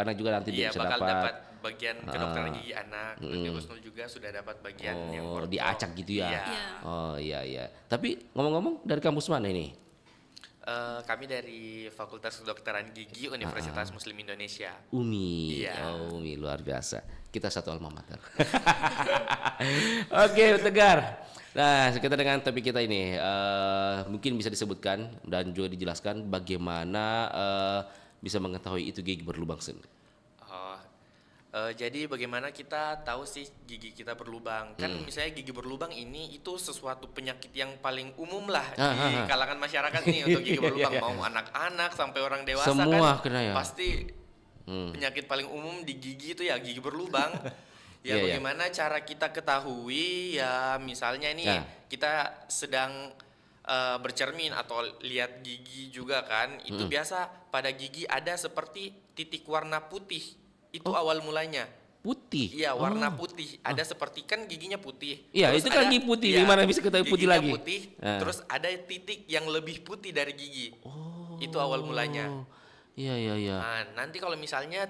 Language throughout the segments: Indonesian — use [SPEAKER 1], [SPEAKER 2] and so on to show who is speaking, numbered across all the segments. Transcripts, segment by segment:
[SPEAKER 1] anak juga nanti dia
[SPEAKER 2] Iya,
[SPEAKER 1] bisa
[SPEAKER 2] bakal
[SPEAKER 1] dapat.
[SPEAKER 2] dapat bagian kedokteran gigi anak. Nanti Husnul juga sudah dapat bagian yang
[SPEAKER 1] Oh,
[SPEAKER 2] orto.
[SPEAKER 1] diacak gitu ya.
[SPEAKER 2] Iya.
[SPEAKER 3] Iya.
[SPEAKER 1] Oh iya iya. Tapi ngomong-ngomong dari kampus mana ini?
[SPEAKER 2] Kami dari Fakultas Kedokteran Gigi Universitas Muslim Indonesia.
[SPEAKER 1] Umi.
[SPEAKER 2] Iya.
[SPEAKER 1] Oh, Umi luar biasa. Kita satu alma mater. Oke, Tegar. Nah, kita dengan topik kita ini mungkin bisa disebutkan dan juga dijelaskan bagaimana bisa mengetahui itu gigi berlubang sen.
[SPEAKER 2] Oh, jadi bagaimana kita tahu sih gigi kita berlubang? Kan misalnya gigi berlubang ini itu sesuatu penyakit yang paling umum lah di kalangan masyarakat nih untuk gigi berlubang. Mau anak-anak sampai orang dewasa
[SPEAKER 1] Semua
[SPEAKER 2] kan
[SPEAKER 1] kena ya?
[SPEAKER 2] pasti penyakit paling umum di gigi itu ya gigi berlubang. Ya
[SPEAKER 1] Iya, iya.
[SPEAKER 2] bagaimana cara kita ketahui ya misalnya nih
[SPEAKER 1] Ya.
[SPEAKER 2] kita sedang bercermin atau lihat gigi juga kan itu biasa pada gigi ada seperti titik warna putih itu awal mulanya.
[SPEAKER 1] Putih.
[SPEAKER 2] Iya warna putih ada seperti kan giginya putih.
[SPEAKER 1] Iya,
[SPEAKER 2] Terus
[SPEAKER 1] itu kan
[SPEAKER 2] ada-
[SPEAKER 1] gigi putih.
[SPEAKER 2] iya,
[SPEAKER 1] Gimana bisa ketahui putih
[SPEAKER 2] giginya
[SPEAKER 1] lagi?
[SPEAKER 2] putih,
[SPEAKER 1] Ah.
[SPEAKER 2] terus ada titik yang lebih putih dari gigi. Itu awal mulanya.
[SPEAKER 1] Iya iya iya.
[SPEAKER 2] Nah, nanti kalau misalnya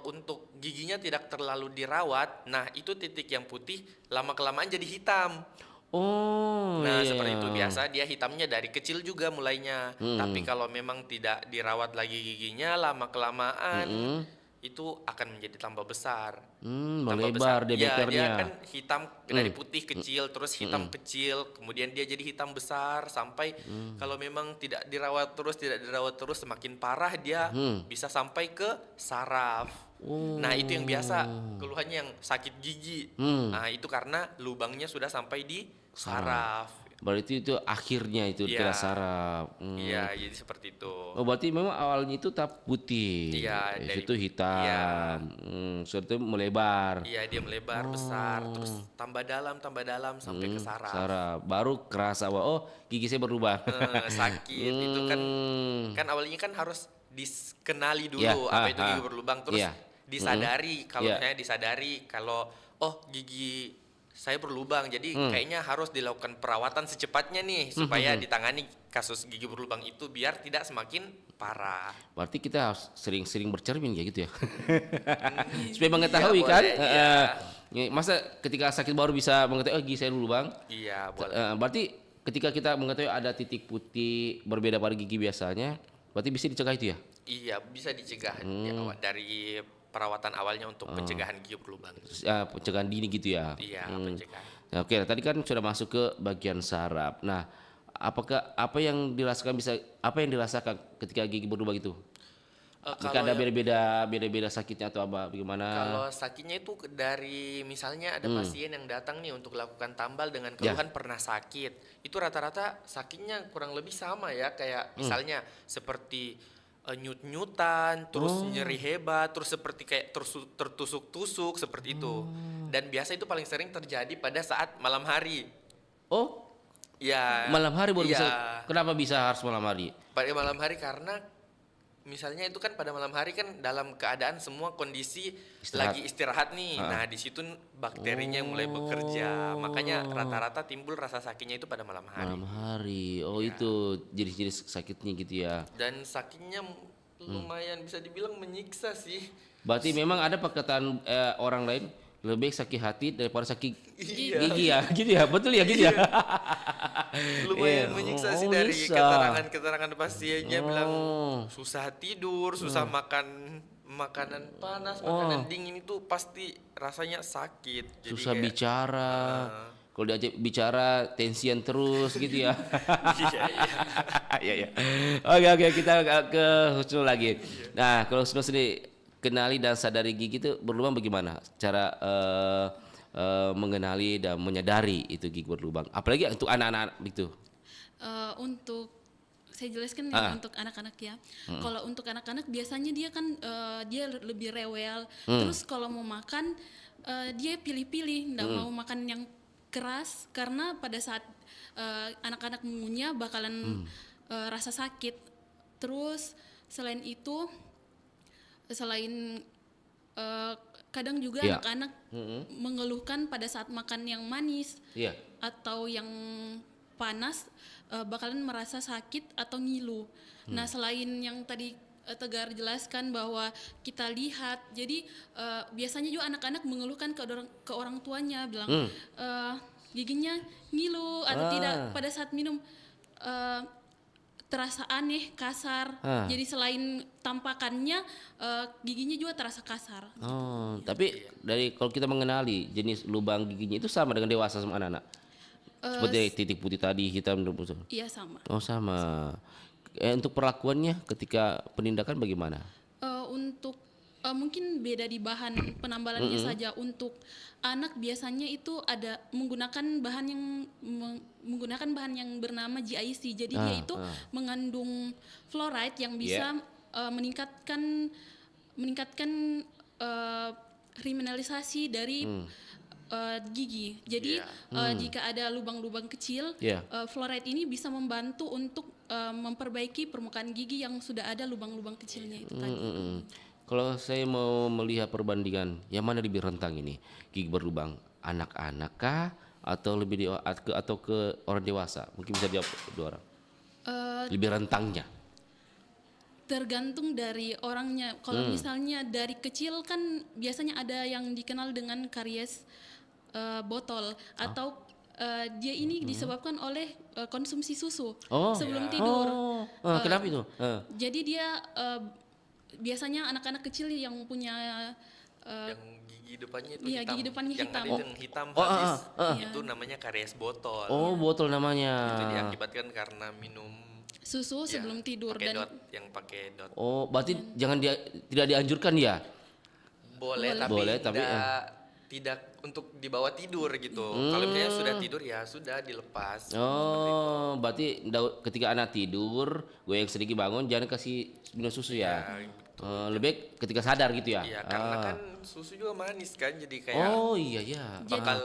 [SPEAKER 2] untuk giginya tidak terlalu dirawat, nah itu titik yang putih lama-kelamaan jadi hitam.
[SPEAKER 1] Oh.
[SPEAKER 2] Nah,
[SPEAKER 1] iya.
[SPEAKER 2] seperti itu biasa dia hitamnya dari kecil juga mulainya. Tapi kalau memang tidak dirawat lagi giginya lama-kelamaan itu akan menjadi tambah besar. Tambah
[SPEAKER 1] Melebar
[SPEAKER 2] besar. Ya, dia
[SPEAKER 1] diameternya.
[SPEAKER 2] kan hitam dari putih kecil, terus hitam kecil, kemudian dia jadi hitam besar sampai kalau memang tidak dirawat terus semakin parah dia bisa sampai ke saraf. Nah, itu yang biasa keluhannya yang sakit gigi. Nah, itu karena lubangnya sudah sampai di saraf.
[SPEAKER 1] Berarti itu akhirnya itu
[SPEAKER 2] Iya.
[SPEAKER 1] kena saraf.
[SPEAKER 2] Iya, jadi seperti itu.
[SPEAKER 1] Oh, berarti memang awalnya itu tahap putih.
[SPEAKER 2] Iya,
[SPEAKER 1] Dari
[SPEAKER 2] dari-
[SPEAKER 1] itu hitam.
[SPEAKER 2] iya.
[SPEAKER 1] Setelah itu melebar.
[SPEAKER 2] Iya, dia melebar besar, terus tambah dalam sampai ke saraf.
[SPEAKER 1] Saraf. Baru kerasa bahwa oh gigi saya berubah.
[SPEAKER 2] Sakit itu kan
[SPEAKER 1] Hmm.
[SPEAKER 2] awalnya kan harus dikenali dulu
[SPEAKER 1] Ya,
[SPEAKER 2] apa itu gigi berlubang terus
[SPEAKER 1] iya.
[SPEAKER 2] disadari kalau
[SPEAKER 1] Iya.
[SPEAKER 2] misalnya disadari kalau oh gigi saya berlubang jadi kayaknya harus dilakukan perawatan secepatnya nih supaya ditangani kasus gigi berlubang itu biar tidak semakin parah.
[SPEAKER 1] Berarti kita harus sering-sering bercermin kayak gitu ya. Supaya mengetahui
[SPEAKER 2] Iya,
[SPEAKER 1] kan.
[SPEAKER 2] boleh, iya.
[SPEAKER 1] Masa ketika sakit baru bisa mengetahui oh gigi saya berlubang.
[SPEAKER 2] Iya, boleh.
[SPEAKER 1] Berarti ketika kita mengetahui ada titik putih berbeda pada gigi biasanya, berarti bisa dicegah itu ya?
[SPEAKER 2] Iya, bisa dicegah dari perawatan awalnya untuk pencegahan gigi berlubang.
[SPEAKER 1] Pencegahan dini gitu ya?
[SPEAKER 2] Iya, pencegahan.
[SPEAKER 1] Nah, oke, tadi kan sudah masuk ke bagian saraf. Nah, apa yang dirasakan ketika gigi berlubang itu? Jika ada beda-beda sakitnya atau apa bagaimana?
[SPEAKER 2] Kalau sakitnya itu dari misalnya ada pasien yang datang nih untuk lakukan tambal dengan keluhan pernah sakit. Itu rata-rata sakitnya kurang lebih sama ya kayak misalnya seperti nyut-nyutan, terus nyeri hebat, terus seperti kayak tertusuk-tusuk seperti itu. Dan biasa itu paling sering terjadi pada saat malam hari.
[SPEAKER 1] Oh,
[SPEAKER 2] Ya.
[SPEAKER 1] malam hari baru
[SPEAKER 2] iya.
[SPEAKER 1] bisa. Kenapa bisa harus malam hari?
[SPEAKER 2] Pada malam hari karena misalnya itu kan pada malam hari kan dalam keadaan semua kondisi
[SPEAKER 1] Istirahat.
[SPEAKER 2] lagi istirahat nih. Nah, di situ bakterinya mulai bekerja. Makanya rata-rata timbul rasa sakitnya itu pada malam hari.
[SPEAKER 1] Malam hari. Oh, itu jenis-jenis sakitnya gitu ya.
[SPEAKER 2] Dan sakitnya lumayan bisa dibilang menyiksa sih.
[SPEAKER 1] Berarti memang ada perkataan orang lain lebih sakit hati daripada sakit
[SPEAKER 2] Iya.
[SPEAKER 1] gigi ya, gitu ya, betul ya, gitu ya.
[SPEAKER 2] Lumayan
[SPEAKER 1] Iya.
[SPEAKER 2] menyiksa
[SPEAKER 1] Oh,
[SPEAKER 2] sih dari
[SPEAKER 1] bisa.
[SPEAKER 2] keterangan pasiennya bilang
[SPEAKER 1] Oh.
[SPEAKER 2] susah tidur, susah makan makanan panas, makanan dingin itu pasti rasanya sakit. Jadi
[SPEAKER 1] Susah
[SPEAKER 2] kayak-
[SPEAKER 1] bicara. Kalau diajak bicara tensian terus gitu ya.
[SPEAKER 2] Iya, iya.
[SPEAKER 1] Iya ya. Oke kita ke Husnul lagi. Nah kalau Husnul sendiri kenali dan sadari gigi itu berlubang bagaimana? Cara mengenali dan menyadari itu gigi berlubang. Apalagi untuk anak-anak gitu.
[SPEAKER 3] Untuk saya jelaskan ya untuk anak-anak ya. Kalau untuk anak-anak biasanya dia kan dia lebih rewel. Terus kalau mau makan dia pilih-pilih, nggak mau makan yang keras karena pada saat anak-anak mengunyah bakalan rasa sakit. Terus selain itu, kadang juga
[SPEAKER 1] Iya.
[SPEAKER 3] anak-anak mengeluhkan pada saat makan yang manis
[SPEAKER 1] Iya.
[SPEAKER 3] atau yang panas bakalan merasa sakit atau ngilu. Nah, selain yang tadi tegar jelaskan bahwa kita lihat. Jadi biasanya juga anak-anak mengeluhkan ke orang tuanya bilang giginya ngilu atau tidak pada saat minum terasa aneh, kasar. Jadi selain tampakannya giginya juga terasa kasar.
[SPEAKER 1] Oh, tapi dari kalau kita mengenali jenis lubang giginya itu sama dengan dewasa sama anak-anak. Seperti titik putih tadi, hitam dan putih.
[SPEAKER 3] Iya sama.
[SPEAKER 1] Oh, sama. Untuk perlakuannya ketika penindakan bagaimana?
[SPEAKER 3] Untuk mungkin beda di bahan penambalannya saja. Untuk anak biasanya itu ada menggunakan bahan yang bernama GIC. Jadi dia itu mengandung fluoride yang bisa meningkatkan remineralisasi dari gigi. Jadi jika ada lubang-lubang kecil, fluoride ini bisa membantu untuk memperbaiki permukaan gigi yang sudah ada lubang-lubang kecilnya itu tadi.
[SPEAKER 1] Kalau saya mau melihat perbandingan, yang mana lebih rentang ini gigi berlubang, anak-anak kah atau atau ke orang dewasa? Mungkin bisa jawab dua orang. Lebih rentangnya.
[SPEAKER 3] Tergantung dari orangnya. Kalau misalnya dari kecil kan biasanya ada yang dikenal dengan karies botol atau dia ini disebabkan oleh konsumsi susu sebelum tidur.
[SPEAKER 1] Kenapa itu?
[SPEAKER 3] Jadi dia biasanya anak-anak kecil yang punya
[SPEAKER 2] yang gigi depannya itu
[SPEAKER 3] iya,
[SPEAKER 2] hitam.
[SPEAKER 3] gigi depannya
[SPEAKER 2] yang
[SPEAKER 3] hitam.
[SPEAKER 2] ada yang hitam habis itu namanya karies botol.
[SPEAKER 1] Oh, botol namanya.
[SPEAKER 2] Itu diakibatkan karena minum
[SPEAKER 3] susu sebelum tidur
[SPEAKER 2] pakai
[SPEAKER 3] dan
[SPEAKER 2] dot, yang pakai dot.
[SPEAKER 1] Oh, berarti tidak dianjurkan ya?
[SPEAKER 2] Boleh tapi tidak untuk dibawa tidur gitu. Kalau misalnya sudah tidur ya sudah dilepas.
[SPEAKER 1] Oh, berarti ketika anak tidur, gue yang sedikit bangun jangan kasih minum susu ya. Lebih baik ketika sadar gitu ya.
[SPEAKER 2] Iya, karena kan susu juga manis kan, jadi kayak
[SPEAKER 1] oh iya.
[SPEAKER 2] bakal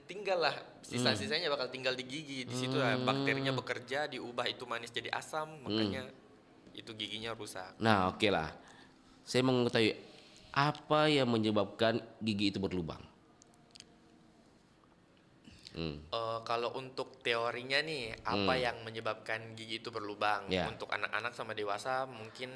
[SPEAKER 2] tinggal lah sisa-sisanya bakal tinggal di gigi. Di situ bakterinya bekerja diubah itu manis jadi asam, makanya itu giginya rusak.
[SPEAKER 1] Nah, oke lah. Saya mau mengetahui apa yang menyebabkan gigi itu berlubang.
[SPEAKER 2] Kalau untuk teorinya nih, apa yang menyebabkan gigi itu berlubang?
[SPEAKER 1] Ya.
[SPEAKER 2] Untuk anak-anak sama dewasa mungkin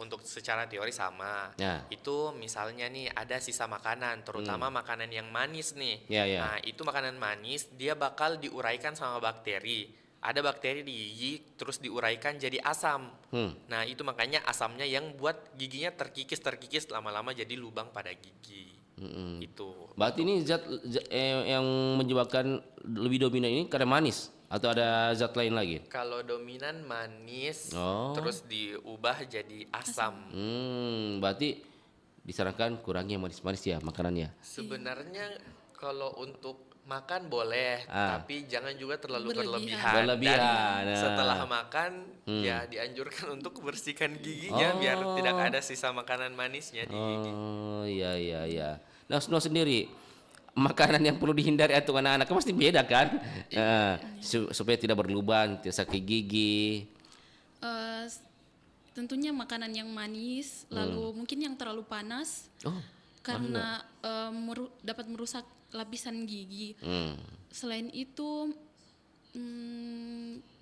[SPEAKER 2] untuk secara teori sama.
[SPEAKER 1] Ya.
[SPEAKER 2] Itu misalnya nih ada sisa makanan, terutama makanan yang manis nih.
[SPEAKER 1] Ya, ya.
[SPEAKER 2] Nah, itu makanan manis dia bakal diuraikan sama bakteri. Ada bakteri di gigi terus diuraikan jadi asam. Nah, itu makanya asamnya yang buat giginya terkikis lama-lama jadi lubang pada gigi. Itu.
[SPEAKER 1] Berarti ini zat yang menyebabkan lebih dominan ini karena manis atau ada zat lain lagi?
[SPEAKER 2] Kalau dominan manis, terus diubah jadi asam.
[SPEAKER 1] Berarti disarankan kurangi yang manis-manis ya makanannya.
[SPEAKER 2] Sebenarnya kalau untuk makan boleh, tapi jangan juga terlalu berlebihan.
[SPEAKER 1] Berlebihan.
[SPEAKER 2] Dan setelah makan, ya dianjurkan untuk bersihkan giginya biar tidak ada sisa makanan manisnya di gigi.
[SPEAKER 1] Oh iya. Nah, Snow sendiri makanan yang perlu dihindari untuk anak-anak pasti beda kan? Supaya tidak berlubang, tidak sakit gigi.
[SPEAKER 3] Tentunya makanan yang manis, lalu mungkin yang terlalu panas, karena dapat merusak lapisan gigi. Selain itu,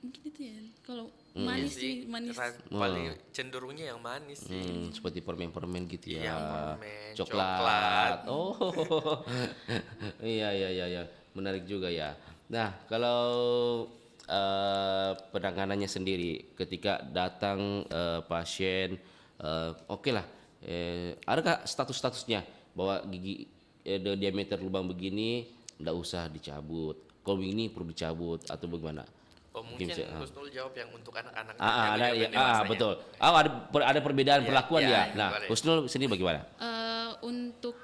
[SPEAKER 3] mungkin itu ya. Kalau manis sih, manis.
[SPEAKER 2] Paling cenderungnya yang manis sih.
[SPEAKER 1] Seperti permen-permen gitu ya.
[SPEAKER 2] Iya, permen,
[SPEAKER 1] coklat. Oh, iya. Menarik juga ya. Nah, kalau penanganannya sendiri ketika datang pasien, oke lah. Adakah status-statusnya bahwa gigi diameter lubang begini nggak usah dicabut, kalau ini perlu dicabut atau bagaimana?
[SPEAKER 2] Mungkin Husnul jawab yang untuk anak-anak.
[SPEAKER 1] Ada ya, betul. Ada perbedaan perlakuan ya. Nah,
[SPEAKER 2] boleh.
[SPEAKER 1] Husnul sendiri bagaimana?
[SPEAKER 3] Untuk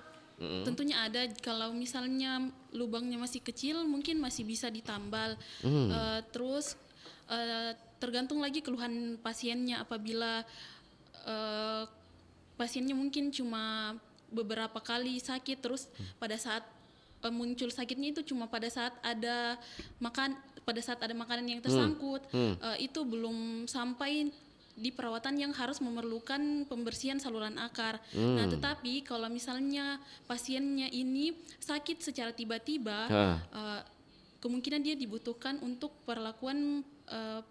[SPEAKER 3] tentunya ada, kalau misalnya lubangnya masih kecil mungkin masih bisa ditambal. Terus tergantung lagi keluhan pasiennya. Apabila pasiennya mungkin cuma beberapa kali sakit, terus pada saat muncul sakitnya itu cuma pada saat ada makanan yang tersangkut, itu belum sampai di perawatan yang harus memerlukan pembersihan saluran akar. Nah, tetapi kalau misalnya pasiennya ini sakit secara tiba-tiba, kemungkinan dia dibutuhkan untuk perlakuan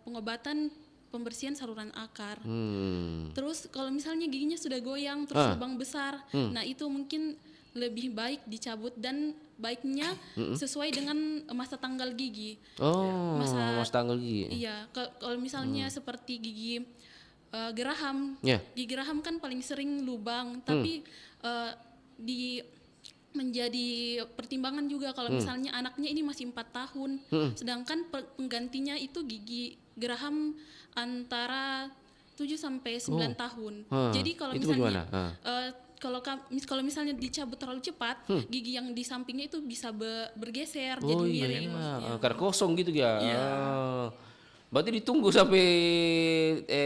[SPEAKER 3] pengobatan pembersihan saluran akar.
[SPEAKER 1] Hmm.
[SPEAKER 3] Terus kalau misalnya giginya sudah goyang terus lubang besar, nah itu mungkin lebih baik dicabut dan baiknya sesuai dengan masa tanggal gigi.
[SPEAKER 1] Oh,
[SPEAKER 3] Masa
[SPEAKER 1] mas tanggal gigi.
[SPEAKER 3] Iya, kalau misalnya seperti gigi geraham,
[SPEAKER 1] Ya.
[SPEAKER 3] gigi geraham kan paling sering lubang, tapi di menjadi pertimbangan juga kalau misalnya anaknya ini masih 4 tahun, sedangkan penggantinya itu gigi geraham antara 7 sampai 9 tahun. Jadi kalau
[SPEAKER 1] Itu
[SPEAKER 3] misalnya
[SPEAKER 1] bagaimana?
[SPEAKER 3] kalau misalnya dicabut terlalu cepat, gigi yang di sampingnya itu bisa bergeser
[SPEAKER 1] Oh
[SPEAKER 3] jadi
[SPEAKER 1] iya,
[SPEAKER 3] miring.
[SPEAKER 1] karena kosong gitu ya.
[SPEAKER 3] Iya.
[SPEAKER 1] Berarti ditunggu sampai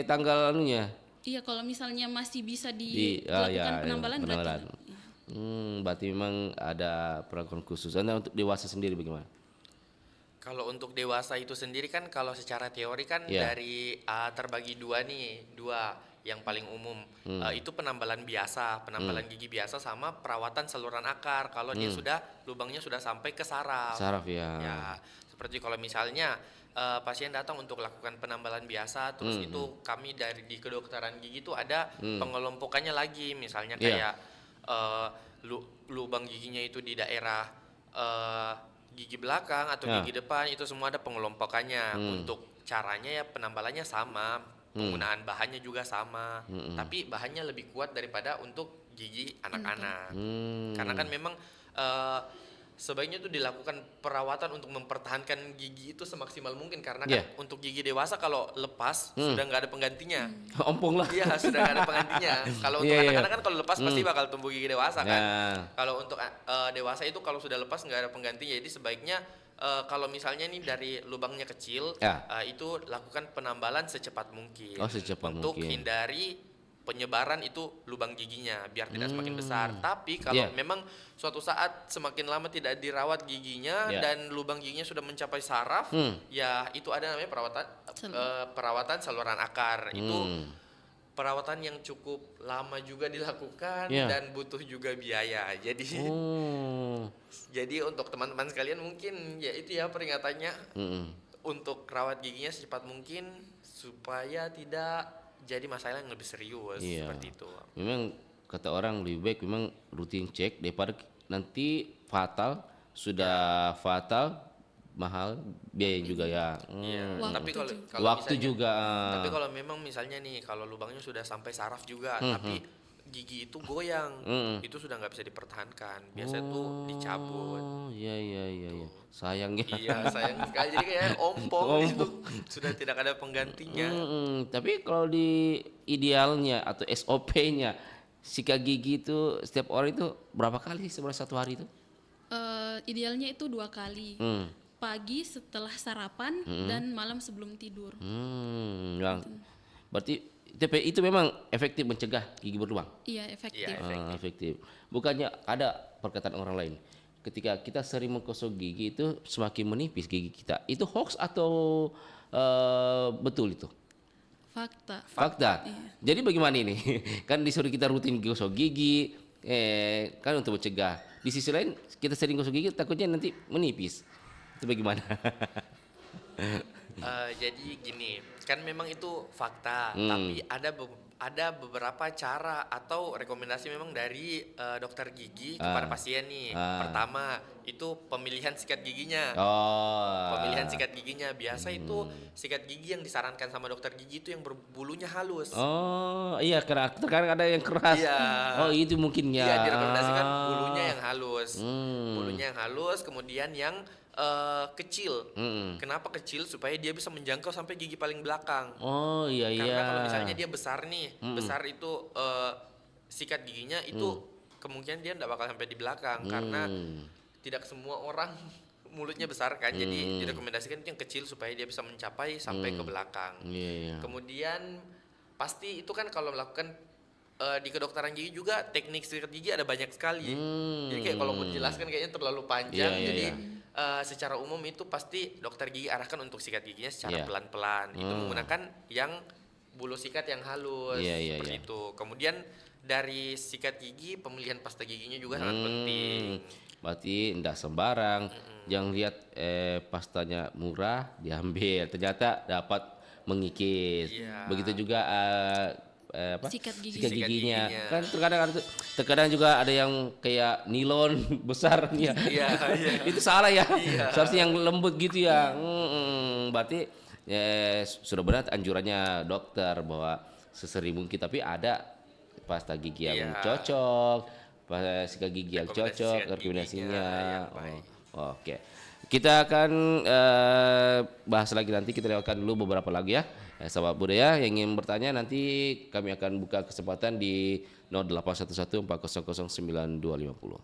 [SPEAKER 1] tanggal anunya.
[SPEAKER 3] Iya, kalau misalnya masih bisa
[SPEAKER 1] Ya,
[SPEAKER 3] dilakukan penambalan
[SPEAKER 1] penambalan.
[SPEAKER 3] berarti.
[SPEAKER 1] Berarti memang ada perlakuan khusus. Anda untuk dewasa sendiri bagaimana?
[SPEAKER 2] Kalau untuk dewasa itu sendiri kan kalau secara teori kan
[SPEAKER 1] Iya.
[SPEAKER 2] dari terbagi dua nih, dua yang paling umum. Itu penambalan biasa, penambalan gigi biasa sama perawatan saluran akar kalau dia sudah lubangnya sudah sampai ke saraf.
[SPEAKER 1] Saraf ya.
[SPEAKER 2] Ya, seperti kalau misalnya pasien datang untuk lakukan penambalan biasa, terus itu kami di kedokteran gigi itu ada pengelompokannya lagi, misalnya
[SPEAKER 1] Iya.
[SPEAKER 2] kayak lubang giginya itu di daerah gigi belakang atau
[SPEAKER 1] Ya.
[SPEAKER 2] gigi depan, itu semua ada pengelompokannya. Untuk caranya ya penambalannya sama, penggunaan bahannya juga sama, tapi bahannya lebih kuat daripada untuk gigi anak-anak. Karena kan memang sebaiknya itu dilakukan perawatan untuk mempertahankan gigi itu semaksimal mungkin, karena kan untuk gigi dewasa kalau lepas sudah nggak ada penggantinya.
[SPEAKER 1] Ompong lah.
[SPEAKER 2] Iya, sudah nggak ada penggantinya. Kalau untuk
[SPEAKER 1] Iya, iya.
[SPEAKER 2] anak-anak kan kalau lepas pasti bakal tumbuh gigi dewasa kan.
[SPEAKER 1] Ya.
[SPEAKER 2] Kalau untuk dewasa itu kalau sudah lepas nggak ada penggantinya, jadi sebaiknya kalau misalnya nih dari lubangnya kecil,
[SPEAKER 1] Ya.
[SPEAKER 2] itu lakukan penambalan secepat mungkin.
[SPEAKER 1] Oh, secepat
[SPEAKER 2] untuk
[SPEAKER 1] mungkin.
[SPEAKER 2] hindari penyebaran itu lubang giginya biar tidak semakin besar. Tapi kalau
[SPEAKER 1] Yeah.
[SPEAKER 2] memang suatu saat semakin lama tidak dirawat giginya
[SPEAKER 1] Yeah.
[SPEAKER 2] dan lubang giginya sudah mencapai saraf, ya itu ada namanya perawatan saluran akar. Itu perawatan yang cukup lama juga dilakukan
[SPEAKER 1] Yeah.
[SPEAKER 2] dan butuh juga biaya. Jadi
[SPEAKER 1] Oh.
[SPEAKER 2] jadi untuk teman-teman sekalian mungkin ya itu ya peringatannya untuk rawat giginya secepat mungkin supaya tidak jadi masalah yang lebih serius
[SPEAKER 1] Iya.
[SPEAKER 2] seperti itu.
[SPEAKER 1] Memang kata orang lebih baik memang rutin cek daripada nanti sudah fatal mahal biaya juga ya.
[SPEAKER 3] Waktu
[SPEAKER 2] Tapi kalau
[SPEAKER 1] Waktu
[SPEAKER 2] misalnya-
[SPEAKER 1] juga.
[SPEAKER 2] Tapi kalau memang misalnya nih kalau lubangnya sudah sampai saraf juga, tapi gigi itu goyang, itu sudah nggak bisa dipertahankan. Biasanya tuh dicabut.
[SPEAKER 1] Oh, iya. Sayang ya.
[SPEAKER 2] Iya, sayang sekali. Jadi kayak ompong di situ sudah tidak ada penggantinya.
[SPEAKER 1] Tapi kalau di idealnya atau SOP-nya sikat gigi itu setiap orang itu berapa kali sih sebenarnya satu hari itu?
[SPEAKER 3] Idealnya itu 2 kali. Pagi setelah sarapan dan malam sebelum tidur.
[SPEAKER 1] Berarti itu memang efektif mencegah gigi berlubang.
[SPEAKER 3] Iya, efektif.
[SPEAKER 2] Iya.
[SPEAKER 1] Efektif. Bukannya ada perkataan orang lain. Ketika kita sering menggosok gigi itu semakin menipis gigi kita. Itu hoax atau betul itu?
[SPEAKER 3] Fakta.
[SPEAKER 1] Fakta. Jadi bagaimana ini? Kan disuruh kita rutin gosok gigi, kan untuk mencegah. Di sisi lain kita sering gosok gigi takutnya nanti menipis. Itu bagaimana?
[SPEAKER 2] Jadi gini, kan memang itu fakta, tapi ada beberapa cara atau rekomendasi memang dari dokter gigi kepada pasien nih. Pertama, itu pemilihan sikat giginya.
[SPEAKER 1] Oh.
[SPEAKER 2] Pemilihan sikat giginya biasa itu sikat gigi yang disarankan sama dokter gigi itu yang berbulunya halus.
[SPEAKER 1] Oh, iya karena terkadang ada yang keras.
[SPEAKER 2] Iya.
[SPEAKER 1] Oh, itu mungkin ya.
[SPEAKER 2] Iya, direkomendasikan bulunya yang halus. Bulunya yang halus, kemudian yang kecil. Kenapa kecil? Supaya dia bisa menjangkau sampai gigi paling belakang.
[SPEAKER 1] Oh, iya.
[SPEAKER 2] Karena kalau misalnya dia besar nih, besar itu sikat giginya itu kemungkinan dia tidak bakal sampai di belakang karena tidak semua orang mulutnya besar kan. Jadi direkomendasikan itu yang kecil supaya dia bisa mencapai sampai ke belakang.
[SPEAKER 1] Iya.
[SPEAKER 2] Kemudian pasti itu kan kalau melakukan di kedokteran gigi juga teknik sikat gigi ada banyak sekali. Jadi kayak kalau mau dijelaskan kayaknya terlalu panjang.
[SPEAKER 1] Iya,
[SPEAKER 2] Jadi secara umum itu pasti dokter gigi arahkan untuk sikat giginya secara
[SPEAKER 1] Iya.
[SPEAKER 2] pelan-pelan. Itu menggunakan yang bulu sikat yang halus
[SPEAKER 1] Iya,
[SPEAKER 2] seperti itu. Kemudian dari sikat gigi pemilihan pasta giginya juga sangat penting.
[SPEAKER 1] Berarti enggak sembarang. Jangan lihat pastanya murah diambil. Ternyata dapat mengikis.
[SPEAKER 2] Iya.
[SPEAKER 1] Begitu juga apa?
[SPEAKER 3] Sikat gigi.
[SPEAKER 1] Sikat
[SPEAKER 2] Sikat
[SPEAKER 1] giginya.
[SPEAKER 2] giginya.
[SPEAKER 1] Kan terkadang juga ada yang kayak nilon besar ya.
[SPEAKER 2] Iya, iya.
[SPEAKER 1] Itu salah ya.
[SPEAKER 2] Iya.
[SPEAKER 1] Seharusnya yang lembut gitu ya. Berarti sudah benar anjurannya dokter bahwa sesering mungkin, tapi ada pasta gigi yang
[SPEAKER 2] Iya.
[SPEAKER 1] cocok, pasta sikat gigi yang
[SPEAKER 2] Rekomendasi
[SPEAKER 1] cocok,
[SPEAKER 2] sikat
[SPEAKER 1] rekomendasinya.
[SPEAKER 2] giginya yang baik.
[SPEAKER 1] Oke. Kita akan bahas lagi nanti, kita lewatkan dulu beberapa lagu ya. Sahabat budaya yang ingin bertanya nanti kami akan buka kesempatan di 0811 400 9250.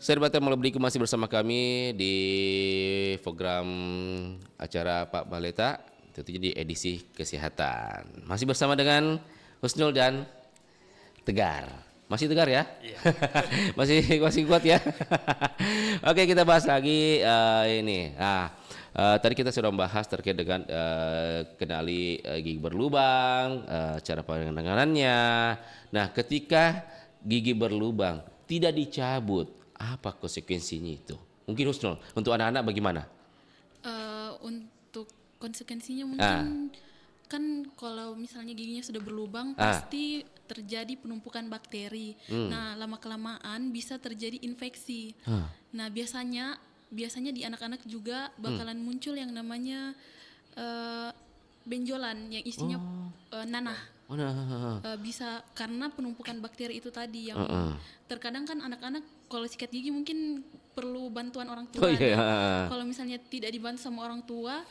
[SPEAKER 1] Sahabat Mulai Beriku masih bersama kami di program acara Pak Baleta, tentunya di edisi kesehatan. Masih bersama dengan Husnul dan Tegar. Masih Tegar ya?
[SPEAKER 2] Iya.
[SPEAKER 1] masih kuat ya. Oke, kita bahas lagi ini. Nah, tadi kita sudah membahas terkait dengan kenali gigi berlubang, cara penanganannya. Nah, ketika gigi berlubang tidak dicabut, apa konsekuensinya itu? Mungkin Husnul, untuk anak-anak bagaimana?
[SPEAKER 3] Untuk konsekuensinya mungkin kan kalau misalnya giginya sudah berlubang pasti terjadi penumpukan bakteri. Nah, lama-kelamaan bisa terjadi infeksi. Nah, biasanya di anak-anak juga bakalan muncul yang namanya benjolan yang isinya nanah. Bisa karena penumpukan bakteri itu tadi yang terkadang kan anak-anak kalau sikat gigi mungkin perlu bantuan orang tua. Kalau misalnya tidak dibantu sama orang tua,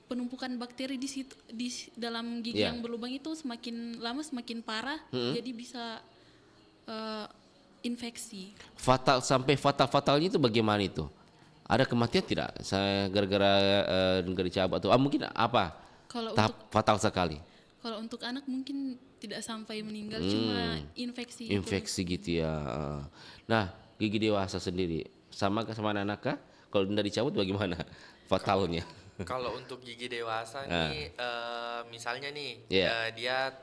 [SPEAKER 3] penumpukan bakteri di situ di dalam gigi yang berlubang itu semakin lama semakin parah, jadi bisa infeksi.
[SPEAKER 1] Fatalnya itu bagaimana itu? Ada kematian tidak? Saya gara-gara nggak dicabut atau mungkin apa? Tahap fatal sekali.
[SPEAKER 3] Kalau untuk anak mungkin tidak sampai meninggal, cuma infeksi.
[SPEAKER 1] Infeksi gitu ya. Nah, gigi dewasa sendiri sama anak-anak kah? Kalau tidak dicabut bagaimana fatalnya?
[SPEAKER 2] Kalau untuk gigi dewasa nih, misalnya nih,
[SPEAKER 1] Yeah.
[SPEAKER 2] dia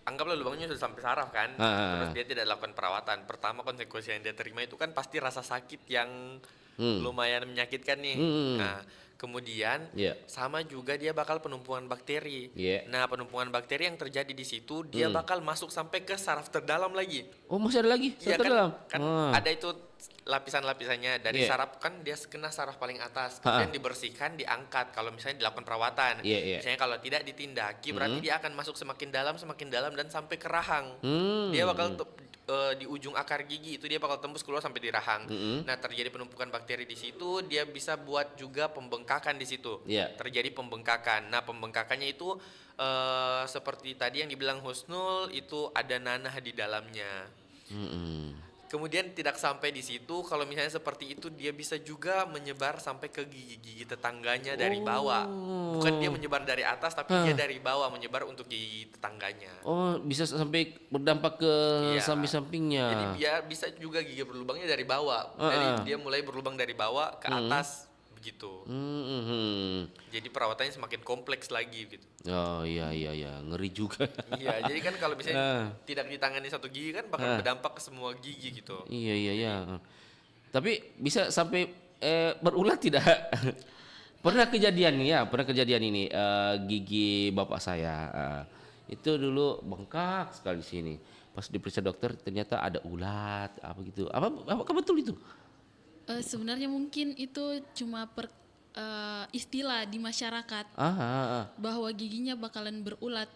[SPEAKER 2] anggaplah lubangnya sudah sampai saraf kan, terus dia tidak lakukan perawatan. Pertama konsekuensi yang dia terima itu kan pasti rasa sakit yang lumayan menyakitkan nih. Nah, kemudian sama juga dia bakal penumpukan bakteri. Nah, penumpukan bakteri yang terjadi di situ dia bakal masuk sampai ke saraf terdalam lagi.
[SPEAKER 1] Oh, masih ada lagi saraf terdalam?
[SPEAKER 2] Kan ada itu lapisan-lapisannya dari saraf, kan dia kena saraf paling atas, kemudian dibersihkan, diangkat kalau misalnya dilakukan perawatan. Misalnya kalau tidak ditindaki berarti dia akan masuk semakin dalam dan sampai ke rahang. Dia bakal di ujung akar gigi itu dia bakal tembus keluar sampai di rahang. Nah, terjadi penumpukan bakteri di situ, dia bisa buat juga pembengkakan di situ. Terjadi pembengkakan. Nah, pembengkakannya itu seperti tadi yang dibilang Husnul, itu ada nanah di dalamnya. Kemudian tidak sampai di situ, kalau misalnya seperti itu dia bisa juga menyebar sampai ke gigi-gigi tetangganya dari bawah. Bukan dia menyebar dari atas, tapi dia dari bawah menyebar untuk gigi tetangganya.
[SPEAKER 1] Oh, bisa sampai berdampak ke samping-sampingnya.
[SPEAKER 2] Jadi biar bisa juga gigi berlubangnya dari bawah. Jadi dia mulai berlubang dari bawah ke atas begitu. Jadi perawatannya semakin kompleks lagi gitu.
[SPEAKER 1] Oh iya, ngeri juga.
[SPEAKER 2] Iya, jadi kan kalau misalnya tidak ditangani satu gigi kan bakal berdampak ke semua gigi gitu.
[SPEAKER 1] Iya. Tapi bisa sampai berulat tidak? Pernah kejadian ini gigi bapak saya itu dulu bengkak sekali sini. Pas diperiksa dokter ternyata ada ulat apa gitu. Apakah betul itu?
[SPEAKER 3] Sebenarnya mungkin itu cuma istilah di masyarakat bahwa giginya bakalan berulat,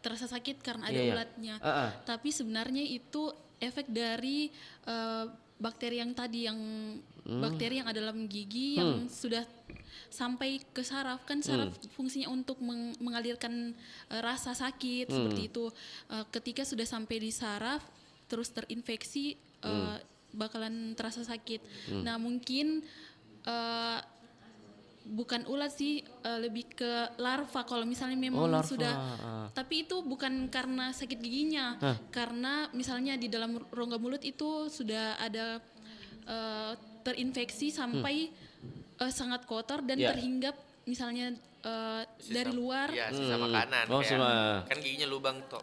[SPEAKER 3] terasa sakit karena ada ulatnya. Tapi sebenarnya itu efek dari bakteri yang tadi, bakteri yang ada dalam gigi yang sudah sampai ke saraf. Kan saraf fungsinya untuk mengalirkan rasa sakit seperti itu. Ketika sudah sampai di saraf terus terinfeksi, bakalan terasa sakit. Nah, mungkin bukan ulat sih, lebih ke larva kalau misalnya memang sudah. Tapi itu bukan karena sakit giginya, karena misalnya di dalam rongga mulut itu sudah ada terinfeksi sampai sangat kotor dan terhinggap misalnya dari luar.
[SPEAKER 2] Iya, sisa makanan. Kan giginya lubang toh.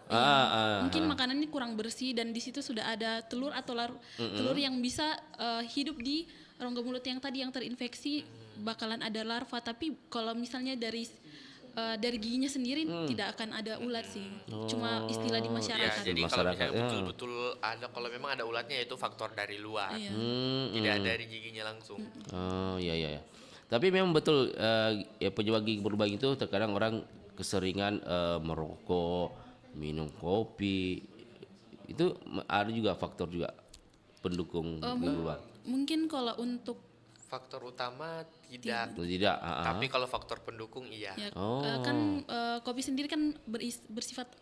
[SPEAKER 3] Mungkin makanannya kurang bersih dan di situ sudah ada telur atau telur yang bisa hidup di rongga mulut yang tadi yang terinfeksi, bakalan ada larva. Tapi kalau misalnya dari giginya sendiri tidak akan ada ulat sih. Cuma istilah di masyarakat.
[SPEAKER 2] Ya, jadi kalau misalnya betul-betul ada, kalau memang ada ulatnya itu faktor dari luar. Tidak dari giginya langsung.
[SPEAKER 1] Oh iya. Tapi memang betul penyebab gigi berlubang itu terkadang orang keseringan merokok, minum kopi. Itu ada juga faktor juga pendukung gigi berlubang.
[SPEAKER 3] Mungkin kalau untuk
[SPEAKER 2] faktor utama tidak. Tapi kalau faktor pendukung iya.
[SPEAKER 3] Kan kopi sendiri kan bersifat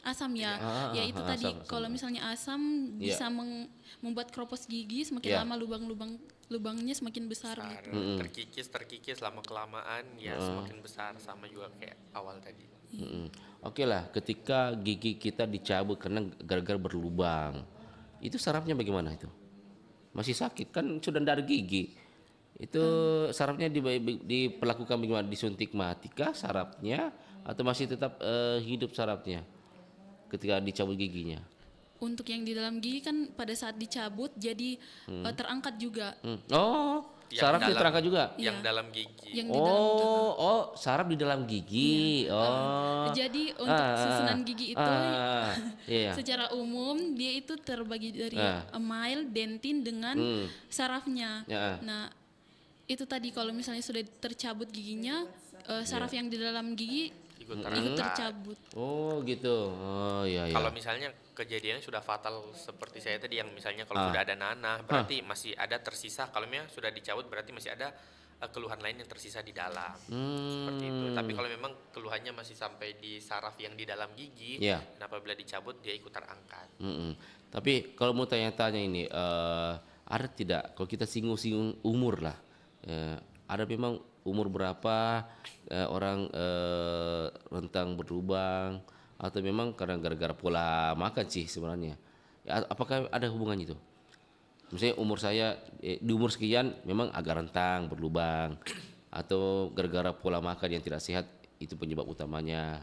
[SPEAKER 3] asam ya. Ya itu
[SPEAKER 1] asam,
[SPEAKER 3] tadi
[SPEAKER 1] asam.
[SPEAKER 3] kalau misalnya asam
[SPEAKER 1] Iya.
[SPEAKER 3] bisa membuat keropos gigi semakin
[SPEAKER 1] Iya.
[SPEAKER 3] lama lubangnya semakin besar
[SPEAKER 2] besar,
[SPEAKER 3] gitu.
[SPEAKER 2] terkikis lama kelamaan ya semakin besar, sama juga kayak awal tadi.
[SPEAKER 1] Oke lah, ketika gigi kita dicabut karena gara-gara berlubang, itu sarafnya bagaimana itu? Masih sakit kan sudah nggak ada gigi. Itu sarafnya diperlakukan bagaimana? Disuntik mati kah sarafnya atau masih tetap hidup sarafnya ketika dicabut giginya?
[SPEAKER 3] Untuk yang di dalam gigi kan pada saat dicabut jadi terangkat juga.
[SPEAKER 1] Oh,
[SPEAKER 2] Yang
[SPEAKER 1] sarafnya
[SPEAKER 2] dalam-
[SPEAKER 1] terangkat juga.
[SPEAKER 2] Yang
[SPEAKER 3] Iya.
[SPEAKER 2] dalam gigi.
[SPEAKER 3] Yang di dalam
[SPEAKER 1] Saraf di dalam gigi. Oh.
[SPEAKER 3] Jadi untuk susunan gigi itu
[SPEAKER 1] Iya.
[SPEAKER 3] secara umum dia itu terbagi dari email, dentin dengan sarafnya.
[SPEAKER 1] Ya.
[SPEAKER 3] Nah, itu tadi kalau misalnya sudah tercabut giginya, saraf yang di dalam gigi
[SPEAKER 2] Ikut
[SPEAKER 3] ikut tercabut.
[SPEAKER 1] Oh, gitu. Oh, iya, iya.
[SPEAKER 2] Kalau misalnya kejadiannya sudah fatal seperti saya tadi, yang misalnya kalau sudah ada nanah, berarti masih ada tersisa. Kalau memang sudah dicabut berarti masih ada keluhan lain yang tersisa di dalam. Seperti itu. Tapi kalau memang keluhannya masih sampai di saraf yang di dalam gigi,
[SPEAKER 1] Iya.
[SPEAKER 2] dan apabila dicabut dia ikut terangkat.
[SPEAKER 1] Tapi kalau mau tanya-tanya ini, ada tidak kalau kita singgung-singgung umur lah, ada memang umur berapa orang rentang berlubang atau memang karena gara-gara pola makan sih sebenarnya? Ya, apakah ada hubungannya itu? Misalnya umur saya di umur sekian memang agak rentang berlubang atau gara-gara pola makan yang tidak sehat itu penyebab utamanya.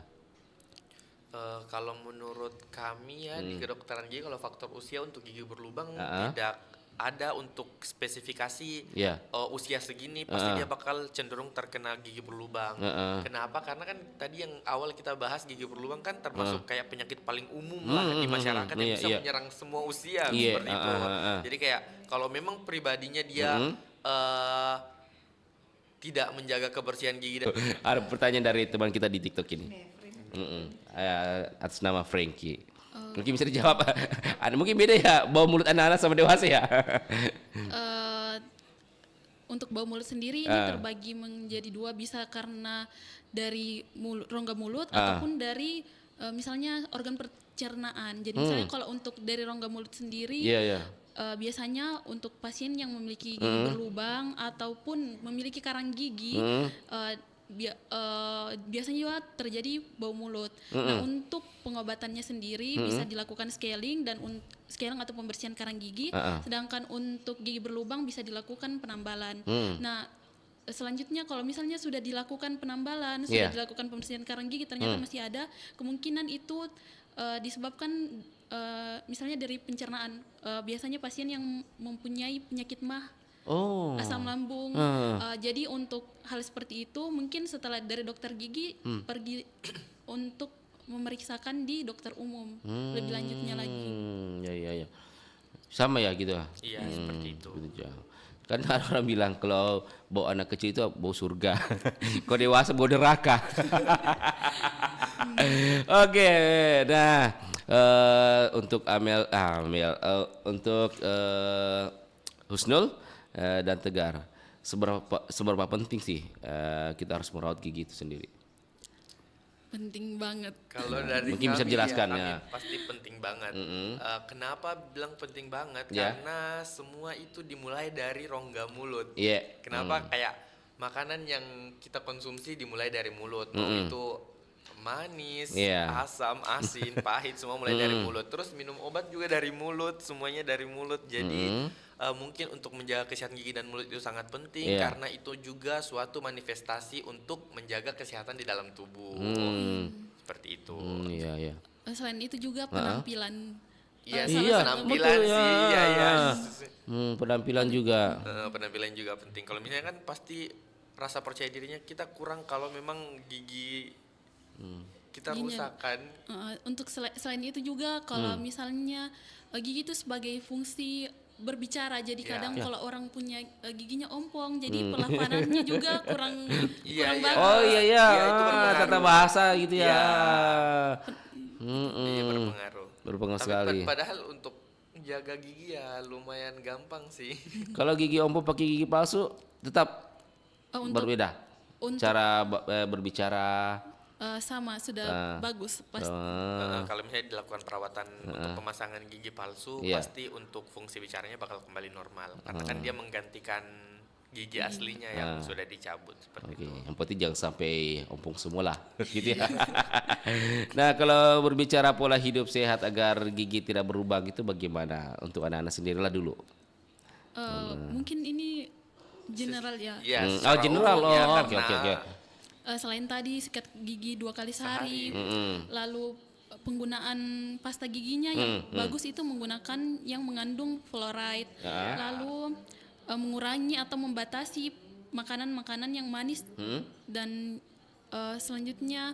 [SPEAKER 2] Kalau menurut kami ya di kedokteran gigi, kalau faktor usia untuk gigi berlubang
[SPEAKER 1] Ah.
[SPEAKER 2] tidak ada untuk spesifikasi
[SPEAKER 1] Ya.
[SPEAKER 2] usia segini pasti dia bakal cenderung terkena gigi berlubang. Kenapa? Karena kan tadi yang awal kita bahas gigi berlubang kan termasuk kayak penyakit paling umum lah di masyarakat yang
[SPEAKER 1] Iya,
[SPEAKER 2] bisa
[SPEAKER 1] iya.
[SPEAKER 2] menyerang semua usia
[SPEAKER 1] Iya,
[SPEAKER 2] seperti itu. Jadi kayak kalau memang pribadinya dia tidak menjaga kebersihan gigi dan
[SPEAKER 1] Ada pertanyaan dari teman kita di TikTok ini. Atas nama Frankie. Mungkin bisa dijawab. Ada mungkin beda ya bau mulut anak-anak sama dewasa ya.
[SPEAKER 3] Untuk bau mulut sendiri ini terbagi menjadi dua, bisa karena dari rongga mulut ataupun dari misalnya organ pencernaan. Jadi misalnya kalau untuk dari rongga mulut sendiri
[SPEAKER 1] Iya, iya.
[SPEAKER 3] biasanya untuk pasien yang memiliki gigi berlubang ataupun memiliki karang gigi biasanya juga terjadi bau mulut. Nah, untuk pengobatannya sendiri bisa dilakukan scaling scaling atau pembersihan karang gigi. Sedangkan untuk gigi berlubang bisa dilakukan penambalan. Nah, selanjutnya kalau misalnya sudah dilakukan penambalan, sudah dilakukan pembersihan karang gigi, ternyata masih ada kemungkinan itu disebabkan misalnya dari pencernaan. Biasanya pasien yang mempunyai penyakit MAH, asam lambung. Jadi untuk hal seperti itu mungkin setelah dari dokter gigi pergi untuk memeriksakan di dokter umum lebih lanjutnya lagi.
[SPEAKER 1] Ya. Sama ya gitu.
[SPEAKER 2] iya seperti itu.
[SPEAKER 1] Gitu, ya. Kan ada orang bilang kalau bau anak kecil itu bau surga. Kalau dewasa bau neraka. Oke, nah untuk untuk Husnul dan Tegar, seberapa penting sih kita harus merawat gigi itu sendiri?
[SPEAKER 3] Penting banget.
[SPEAKER 2] Kalau dari
[SPEAKER 1] Mungkin bisa
[SPEAKER 2] kami
[SPEAKER 1] dijelaskan,
[SPEAKER 2] kami
[SPEAKER 1] ya.
[SPEAKER 2] pasti penting banget. Kenapa bilang penting banget?
[SPEAKER 1] Ya.
[SPEAKER 2] Karena semua itu dimulai dari rongga mulut.
[SPEAKER 1] Iya.
[SPEAKER 2] Kenapa? Kayak makanan yang kita konsumsi dimulai dari mulut. Mau itu manis,
[SPEAKER 1] Iya.
[SPEAKER 2] asam, asin, pahit, semua mulai dari mulut. Terus minum obat juga dari mulut, semuanya dari mulut. Jadi mungkin untuk menjaga kesehatan gigi dan mulut itu sangat penting,
[SPEAKER 1] Iya.
[SPEAKER 2] karena itu juga suatu manifestasi untuk menjaga kesehatan di dalam tubuh. Seperti itu.
[SPEAKER 1] Iya.
[SPEAKER 3] Selain itu juga penampilan.
[SPEAKER 2] Iya,
[SPEAKER 3] Salah
[SPEAKER 1] Iya,
[SPEAKER 3] satu-
[SPEAKER 2] penampilan
[SPEAKER 1] betul,
[SPEAKER 2] sih,
[SPEAKER 1] ya.
[SPEAKER 2] iya.
[SPEAKER 1] Penampilan juga.
[SPEAKER 2] Penampilan juga penting. Kalau misalnya kan pasti rasa percaya dirinya kita kurang kalau memang gigi kita
[SPEAKER 3] Giginya.
[SPEAKER 2] rusak kan.
[SPEAKER 3] Untuk selain itu juga kalau misalnya gigi itu sebagai fungsi berbicara, jadi
[SPEAKER 2] Ya.
[SPEAKER 3] kadang kalau orang punya giginya ompong, jadi pelafanannya juga kurang
[SPEAKER 2] Iya,
[SPEAKER 3] kurang
[SPEAKER 2] iya.
[SPEAKER 3] bagus.
[SPEAKER 1] Oh iya,
[SPEAKER 2] Iya, itu berpengaruh.
[SPEAKER 1] tata bahasa gitu ya.
[SPEAKER 2] Iya. Iya, berpengaruh.
[SPEAKER 1] Berpengaruh
[SPEAKER 2] Tapi
[SPEAKER 1] sekali.
[SPEAKER 2] padahal untuk jaga gigi ya lumayan gampang sih.
[SPEAKER 1] Kalau gigi ompong pakai gigi palsu tetap
[SPEAKER 3] Untuk
[SPEAKER 1] berbeda.
[SPEAKER 3] untuk
[SPEAKER 1] Cara berbicara.
[SPEAKER 3] sama sudah bagus pasti.
[SPEAKER 2] Kalau misalnya dilakukan perawatan untuk pemasangan gigi palsu,
[SPEAKER 1] Iya.
[SPEAKER 2] pasti untuk fungsi bicaranya bakal kembali normal. Karena kan dia menggantikan gigi aslinya yang sudah dicabut seperti
[SPEAKER 1] Oke,
[SPEAKER 2] itu.
[SPEAKER 1] yang penting jangan sampai ompong semua lah, gitu ya. Nah, kalau berbicara pola hidup sehat agar gigi tidak berlubang itu bagaimana untuk anak-anak sendirilah dulu?
[SPEAKER 3] Mungkin ini general ya.
[SPEAKER 2] Iya,
[SPEAKER 1] Oh,
[SPEAKER 2] secara
[SPEAKER 1] general.
[SPEAKER 2] umum ya,
[SPEAKER 1] Oh, oke,
[SPEAKER 2] karena
[SPEAKER 1] oke.
[SPEAKER 3] Selain tadi sikat gigi 2 kali sehari, lalu penggunaan pasta giginya yang bagus itu menggunakan yang mengandung fluoride, lalu mengurangi atau membatasi makanan-makanan yang manis, dan selanjutnya